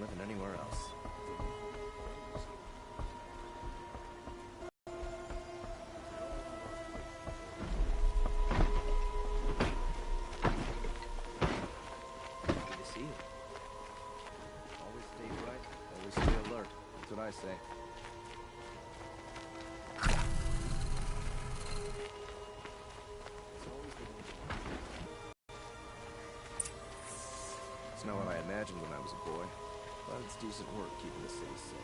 warmer than anywhere else. Good to see you. Always stay bright, always stay alert. That's what I say. It's not what I imagined when I was a boy, but it's decent work keeping the city safe.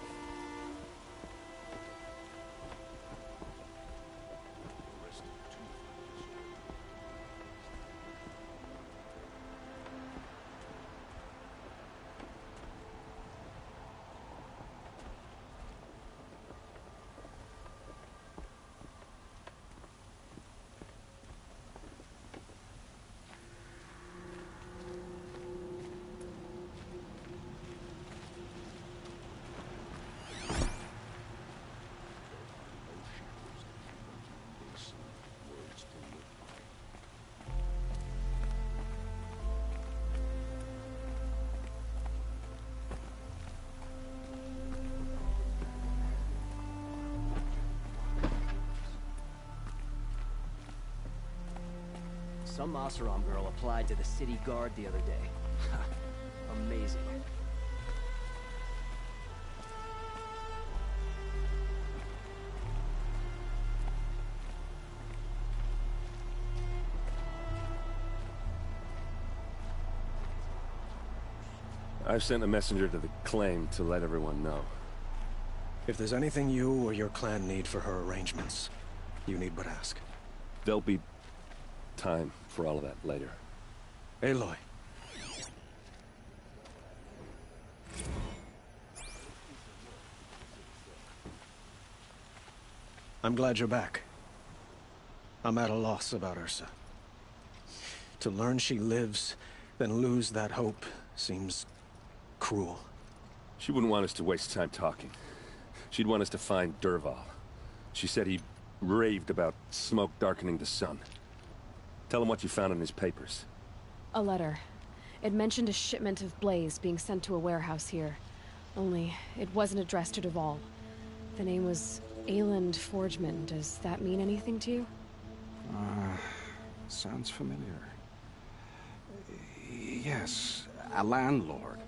Some Oseram girl applied to the city guard the other day. Amazing. I've sent a messenger to the claim to let everyone know. If there's anything you or your clan need for her arrangements, you need but ask. There'll be time for all of that later. Aloy. I'm glad you're back. I'm at a loss about Ursa. To learn she lives, then lose that hope seems cruel. She wouldn't want us to waste time talking. She'd want us to find Dervahl. She said he raved about smoke darkening the sun. Tell him what you found in his papers. A letter. It mentioned a shipment of blaze being sent to a warehouse here. Only, it wasn't addressed to Dervahl. The name was Ayland Forgeman. Does that mean anything to you? Sounds familiar. Yes, a landlord.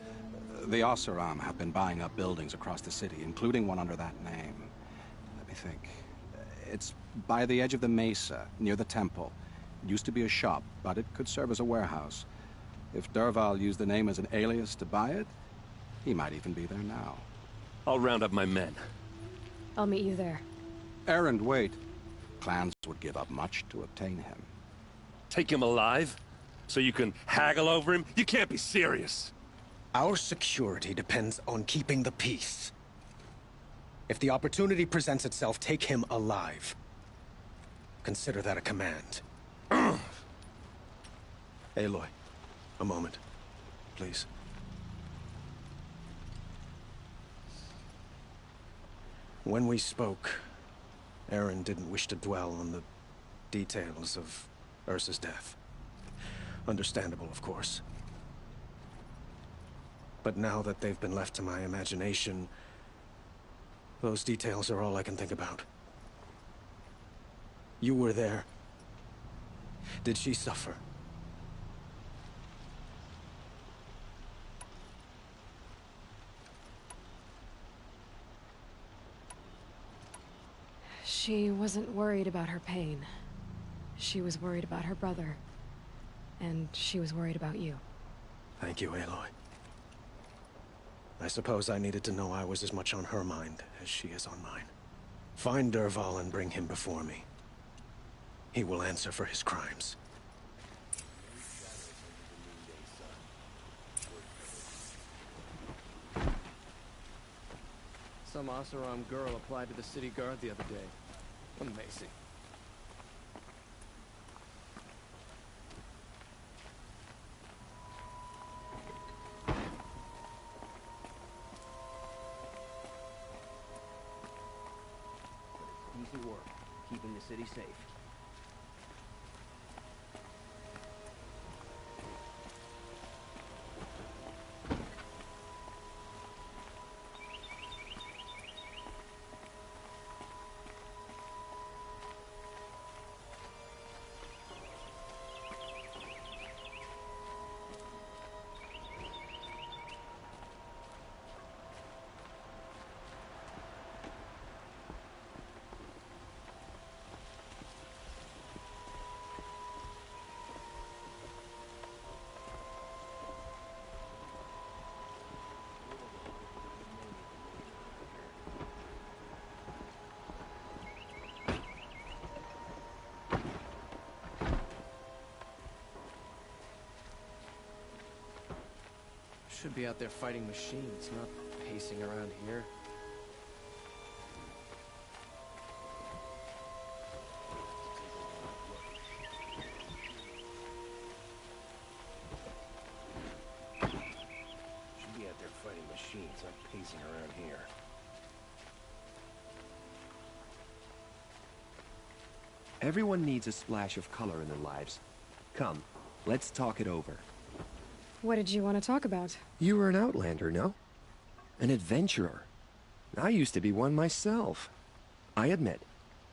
The Oseram have been buying up buildings across the city, including one under that name. Let me think. It's by the edge of the mesa, near the temple. It used to be a shop, but it could serve as a warehouse. If Dervahl used the name as an alias to buy it, he might even be there now. I'll round up my men. I'll meet you there. Errand, wait. Clans would give up much to obtain him. Take him alive? So you can haggle over him? You can't be serious. Our security depends on keeping the peace. If the opportunity presents itself, take him alive. Consider that a command. Aloy, a moment, please. When we spoke, Aaron didn't wish to dwell on the details of Ursa's death. Understandable, of course. But now that they've been left to my imagination, those details are all I can think about. You were there. Did she suffer? She wasn't worried about her pain. She was worried about her brother. And she was worried about you. Thank you, Aloy. I suppose I needed to know I was as much on her mind as she is on mine. Find Dervahl and bring him before me. He will answer for his crimes. Some Oseram girl applied to the city guard the other day. Amazing. Easy work, keeping the city safe. Should be out there fighting machines, not pacing around here. Should be out there fighting machines, not pacing around here. Everyone needs a splash of color in their lives. Come, let's talk it over. What did you want to talk about? You were an outlander, no? An adventurer. I used to be one myself. I admit,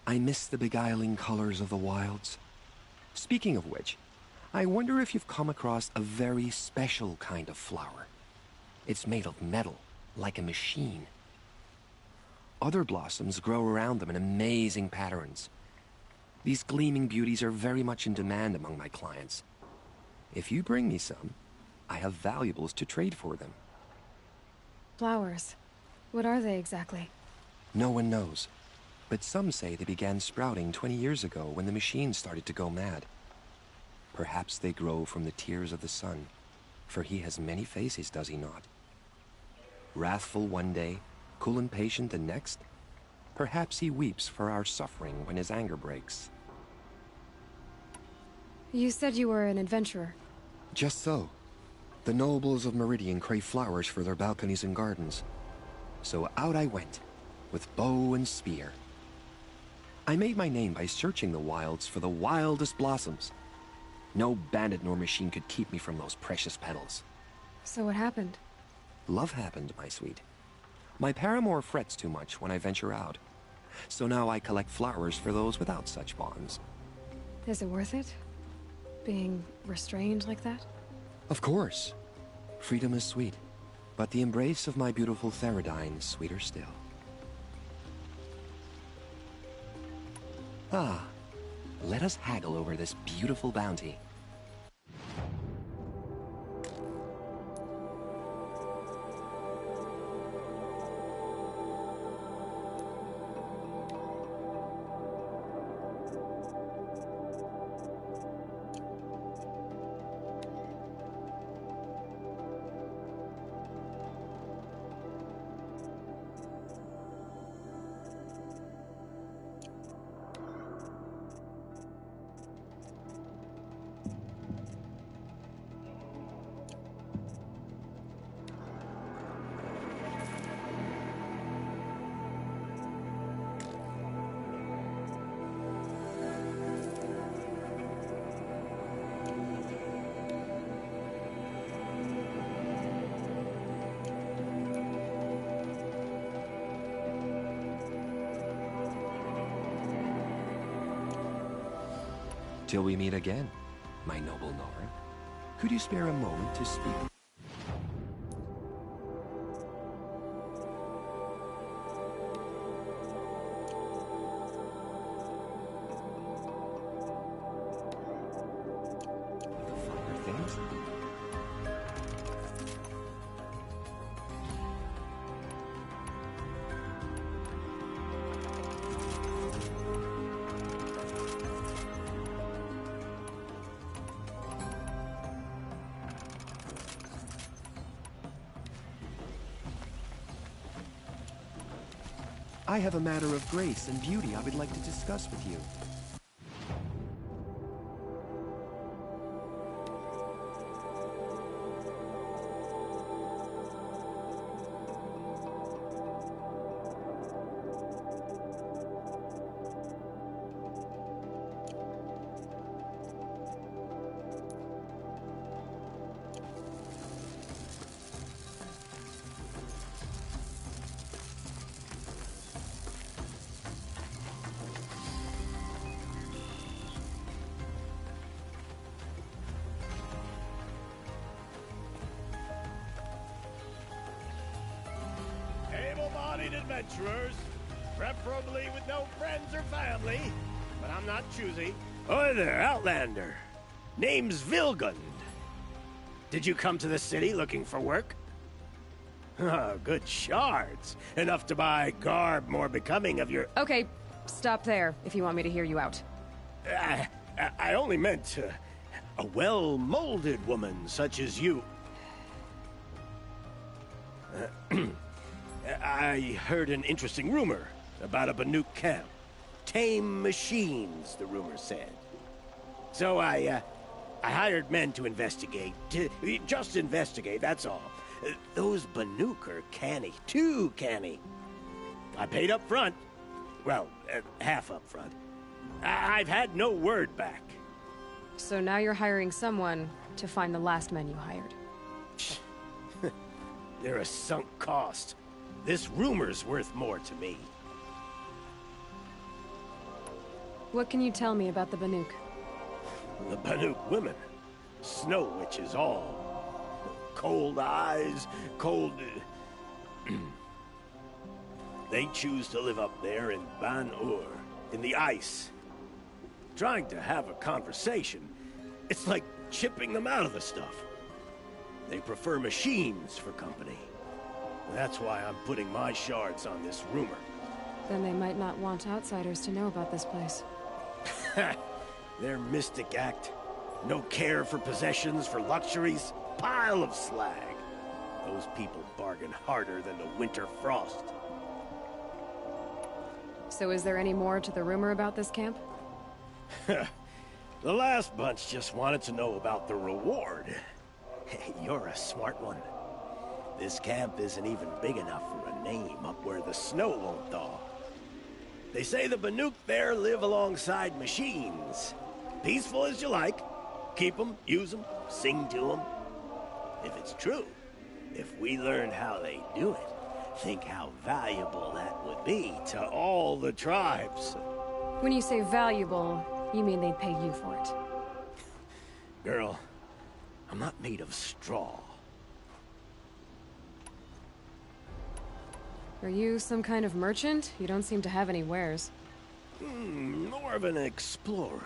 I miss the beguiling colors of the wilds. Speaking of which, I wonder if you've come across a very special kind of flower. It's made of metal, like a machine. Other blossoms grow around them in amazing patterns. These gleaming beauties are very much in demand among my clients. If you bring me some, I have valuables to trade for them. Flowers. What are they exactly? No one knows, but some say they began sprouting 20 years ago when the machine started to go mad. Perhaps they grow from the tears of the sun, for he has many faces, does he not? Wrathful one day, cool and patient the next. Perhaps he weeps for our suffering when his anger breaks. You said you were an adventurer. Just so. The nobles of Meridian crave flowers for their balconies and gardens. So out I went, with bow and spear. I made my name by searching the wilds for the wildest blossoms. No bandit nor machine could keep me from those precious petals. So what happened? Love happened, my sweet. My paramour frets too much when I venture out. So now I collect flowers for those without such bonds. Is it worth it? Being restrained like that? Of course. Freedom is sweet, but the embrace of my beautiful Theridine is sweeter still. Ah, let us haggle over this beautiful bounty. Till we meet again, my noble Nora. Could you spare a moment to speak? The finer things? I have a matter of grace and beauty I would like to discuss with you. Able-bodied adventurers, preferably with no friends or family, but I'm not choosy. Oi there, Outlander. Name's Vilgund. Did you come to the city looking for work? Oh, good shards. Enough to buy garb more becoming of your... Okay, stop there if you want me to hear you out. I only meant a well-molded woman such as you. I heard an interesting rumor about a Banuk camp. Tame machines, the rumor said. So I hired men to investigate. Just investigate, that's all. Those Banuk are canny. Too canny. I paid up front. Well, half up front. I've had no word back. So now you're hiring someone to find the last men you hired. They're a sunk cost. This rumor's worth more to me. What can you tell me about the Banuk? The Banuk women. Snow witches all. Cold eyes, cold... They choose to live up there in Ban-Ur, in the ice. Trying to have a conversation, it's like chipping them out of the stuff. They prefer machines for company. That's why I'm putting my shards on this rumor. Then they might not want outsiders to know about this place. Their mystic act. No care for possessions, for luxuries. Pile of slag. Those people bargain harder than the winter frost. So is there any more to the rumor about this camp? The last bunch just wanted to know about the reward. You're a smart one. This camp isn't even big enough for a name up where the snow won't thaw. They say the Banuk there live alongside machines. Peaceful as you like. Keep them, use them, sing to them. If it's true, if we learn how they do it, think how valuable that would be to all the tribes. When you say valuable, you mean they'd pay you for it. Girl, I'm not made of straw. Are you some kind of merchant? You don't seem to have any wares. More of an explorer.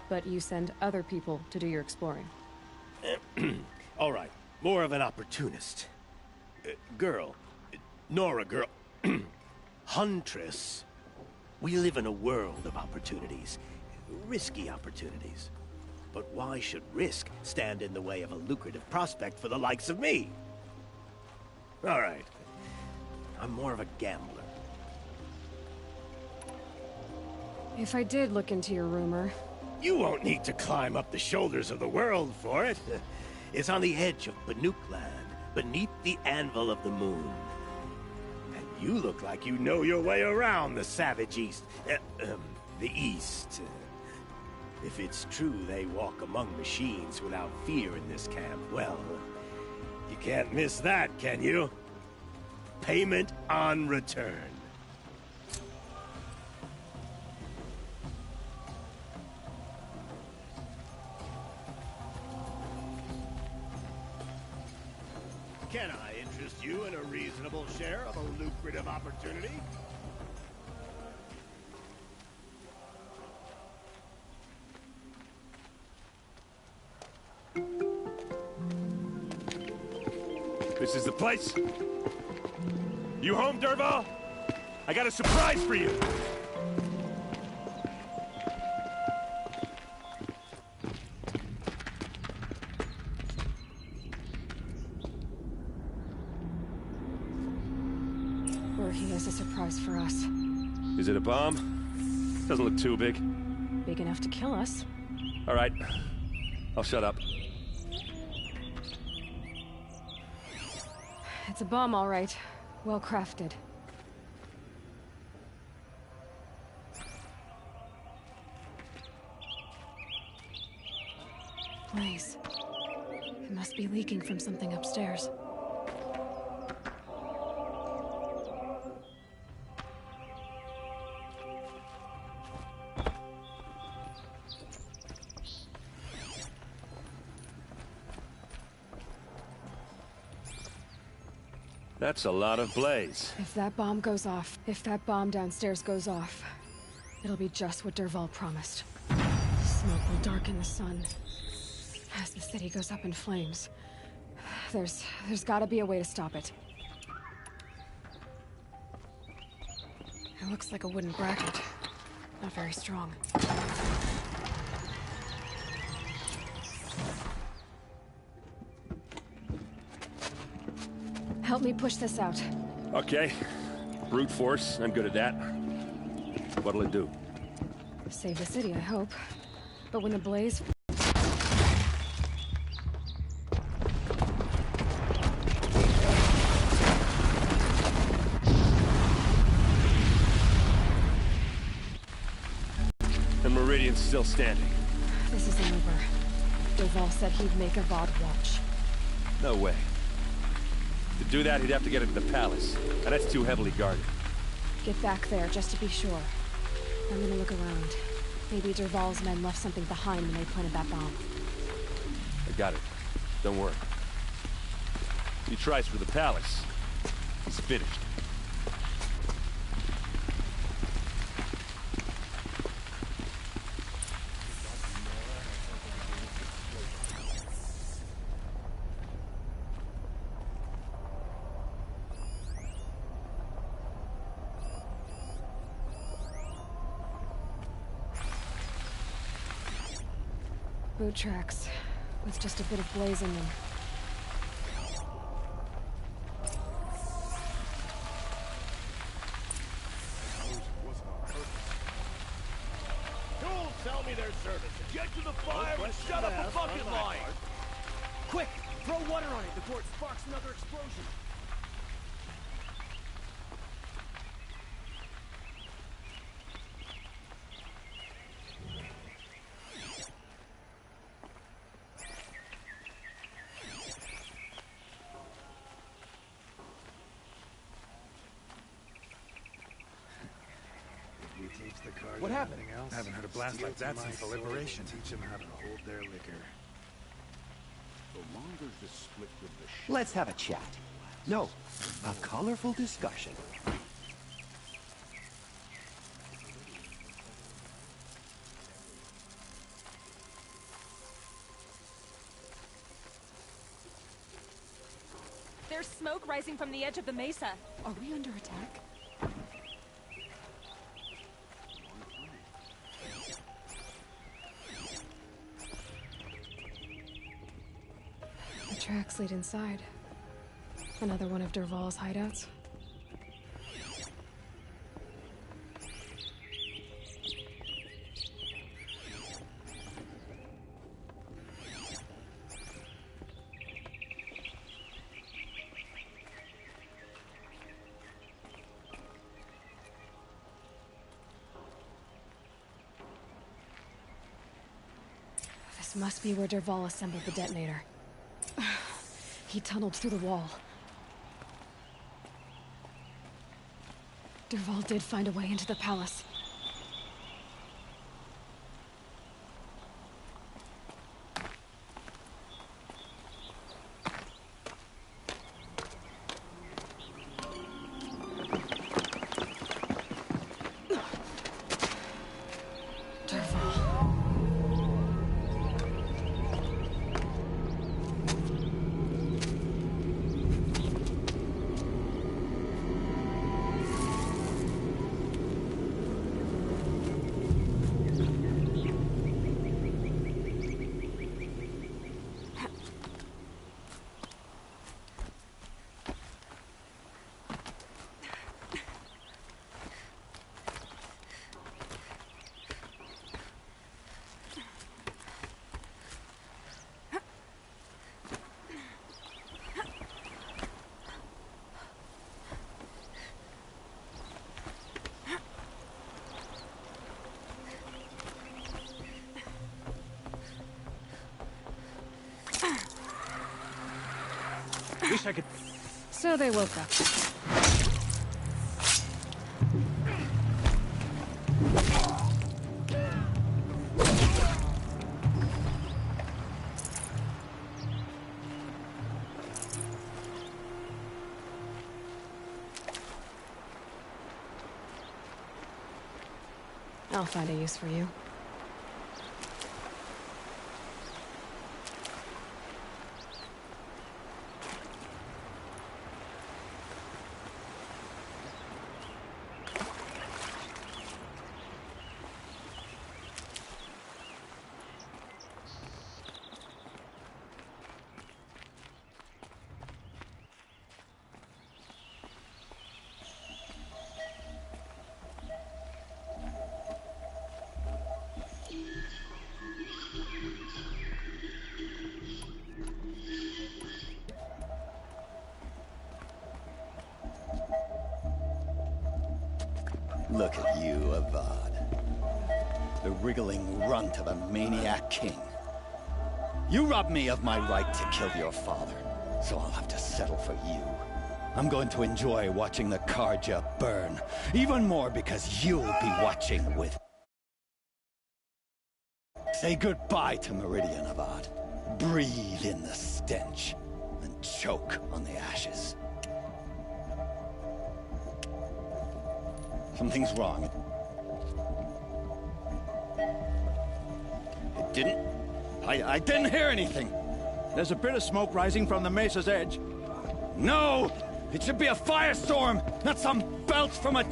But you send other people to do your exploring. All right, more of an opportunist. Girl, Nora girl, Huntress. We live in a world of opportunities. Risky opportunities. But why should risk stand in the way of a lucrative prospect for the likes of me? All right. I'm more of a gambler. If I did look into your rumor... You won't need to climb up the shoulders of the world for it. It's on the edge of Banuk land, beneath the anvil of the moon. And you look like you know your way around the savage east. The east. If it's true they walk among machines without fear in this camp, well, you can't miss that, can you? Payment on return. Can I interest you in a reasonable share of a lucrative opportunity? This is the place? You home, Dervahl? I got a surprise for you! Or he has a surprise for us. Is it a bomb? Doesn't look too big. Big enough to kill us. All right. I'll shut up. It's a bomb, all right. Well crafted. Blaze. It must be leaking from something upstairs. That's a lot of blaze. If that bomb goes off, if that bomb downstairs goes off, it'll be just what Dervahl promised. Smoke will darken the sun as the city goes up in flames. There's gotta be a way to stop it. It looks like a wooden bracket. Not very strong. Help me push this out. Okay. Brute force, I'm good at that. What'll it do? Save the city, I hope. But when the blaze... The Meridian's still standing. This isn't over. Dervahl said he'd make a VOD watch. No way. To do that, he'd have to get into the palace, and that's too heavily guarded. Get back there, just to be sure. I'm gonna look around. Maybe Dervahl's men left something behind when they planted that bomb. I got it. Don't worry. He tries for the palace. He's finished. Boot tracks, with just a bit of blaze in them. Who'll sell me their services? Get to the fire and shut up the fucking line! Quick! Throw water on it before it sparks another explosion! What happened? I haven't heard a blast like that since the liberation. Teach them how to hold their liquor. Let's have a chat. No, a colorful discussion. There's smoke rising from the edge of the mesa. Are we under attack? The tracks lead inside. Another one of Dervahl's hideouts. This must be where Dervahl assembled the detonator. He tunneled through the wall. Dervahl did find a way into the palace. Wish I could... So they woke up. I'll find a use for you. Look at you, Avad. The wriggling runt of a maniac king. You robbed me of my right to kill your father, so I'll have to settle for you. I'm going to enjoy watching the Karja burn, even more because you'll be watching with... Say goodbye to Meridian, Avad. Breathe in the stench, and choke on the ashes. Something's wrong. It didn't... I didn't hear anything. There's a bit of smoke rising from the mesa's edge. No! It should be a firestorm, not some belch from a...